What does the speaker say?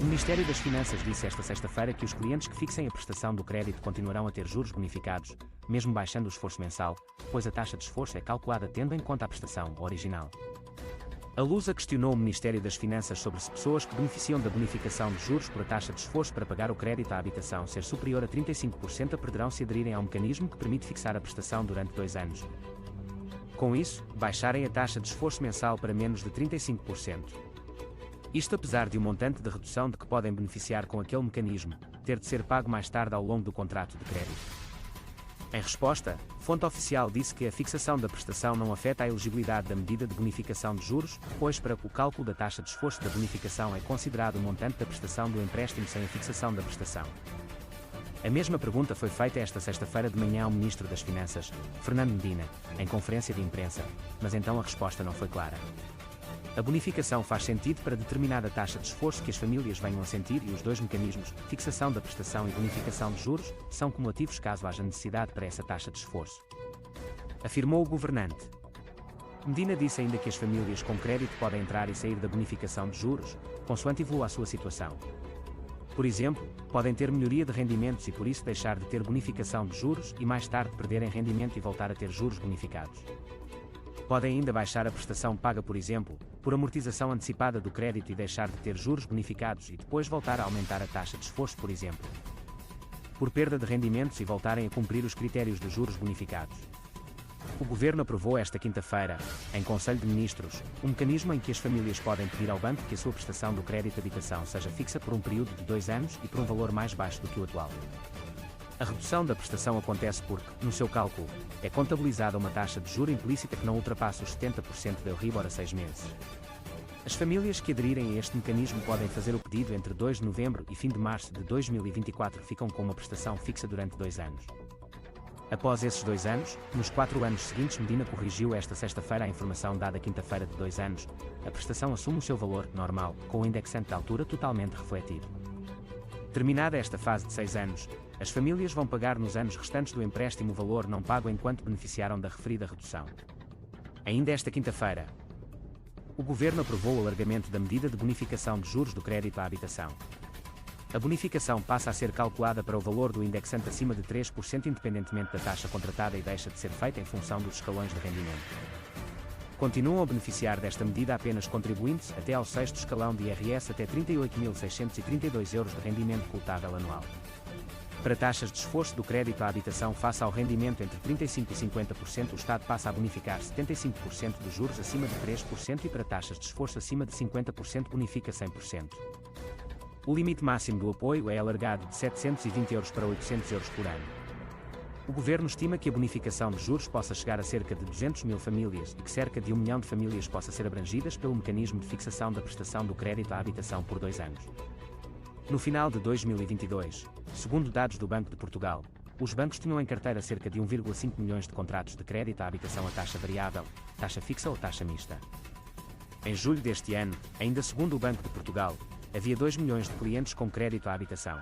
O Ministério das Finanças disse esta sexta-feira que os clientes que fixem a prestação do crédito continuarão a ter juros bonificados, mesmo baixando o esforço mensal, pois a taxa de esforço é calculada tendo em conta a prestação original. A Lusa questionou o Ministério das Finanças sobre se pessoas que beneficiam da bonificação de juros por a taxa de esforço para pagar o crédito à habitação ser superior a 35% poderão se aderirem ao mecanismo que permite fixar a prestação durante 2 anos. Com isso, baixarem a taxa de esforço mensal para menos de 35%. Isto apesar de o montante de redução de que podem beneficiar com aquele mecanismo ter de ser pago mais tarde ao longo do contrato de crédito. Em resposta, fonte oficial disse que a fixação da prestação não afeta a elegibilidade da medida de bonificação de juros, pois para o cálculo da taxa de esforço da bonificação é considerado o montante da prestação do empréstimo sem a fixação da prestação. A mesma pergunta foi feita esta sexta-feira de manhã ao Ministro das Finanças, Fernando Medina, em conferência de imprensa, mas então a resposta não foi clara. A bonificação faz sentido para determinada taxa de esforço que as famílias venham a sentir e os dois mecanismos, fixação da prestação e bonificação de juros, são cumulativos caso haja necessidade para essa taxa de esforço. Afirmou o governante. Medina disse ainda que as famílias com crédito podem entrar e sair da bonificação de juros, consoante evolua a sua situação. Por exemplo, podem ter melhoria de rendimentos e por isso deixar de ter bonificação de juros e mais tarde perderem rendimento e voltar a ter juros bonificados. Podem ainda baixar a prestação paga, por exemplo, por amortização antecipada do crédito e deixar de ter juros bonificados e depois voltar a aumentar a taxa de esforço, por exemplo. Por perda de rendimentos e voltarem a cumprir os critérios de juros bonificados. O Governo aprovou esta quinta-feira, em Conselho de Ministros, um mecanismo em que as famílias podem pedir ao banco que a sua prestação do crédito de habitação seja fixa por um período de 2 anos e por um valor mais baixo do que o atual. A redução da prestação acontece porque, no seu cálculo, é contabilizada uma taxa de juro implícita que não ultrapassa os 70% da Euribor a 6 meses. As famílias que aderirem a este mecanismo podem fazer o pedido entre 2 de novembro e fim de março de 2024 ficam com uma prestação fixa durante 2 anos. Após esses 2 anos, nos 4 anos seguintes Medina corrigiu esta sexta-feira a informação dada quinta-feira de 2 anos, a prestação assume o seu valor normal, com o indexante da altura totalmente refletido. Terminada esta fase de 6 anos, as famílias vão pagar nos anos restantes do empréstimo o valor não pago enquanto beneficiaram da referida redução. Ainda esta quinta-feira, o Governo aprovou o alargamento da medida de bonificação de juros do crédito à habitação. A bonificação passa a ser calculada para o valor do indexante acima de 3% independentemente da taxa contratada e deixa de ser feita em função dos escalões de rendimento. Continuam a beneficiar desta medida apenas contribuintes até ao 6º escalão de IRS até 38.632 euros de rendimento coletável anual. Para taxas de esforço do crédito à habitação face ao rendimento entre 35% e 50%, o Estado passa a bonificar 75% dos juros acima de 3% e para taxas de esforço acima de 50% bonifica 100%. O limite máximo do apoio é alargado de 720 euros para 800 euros por ano. O Governo estima que a bonificação de juros possa chegar a cerca de 200 mil famílias e que cerca de 1 milhão de famílias possa ser abrangidas pelo mecanismo de fixação da prestação do crédito à habitação por 2 anos. No final de 2022, segundo dados do Banco de Portugal, os bancos tinham em carteira cerca de 1,5 milhões de contratos de crédito à habitação a taxa variável, taxa fixa ou taxa mista. Em julho deste ano, ainda segundo o Banco de Portugal, havia 2 milhões de clientes com crédito à habitação.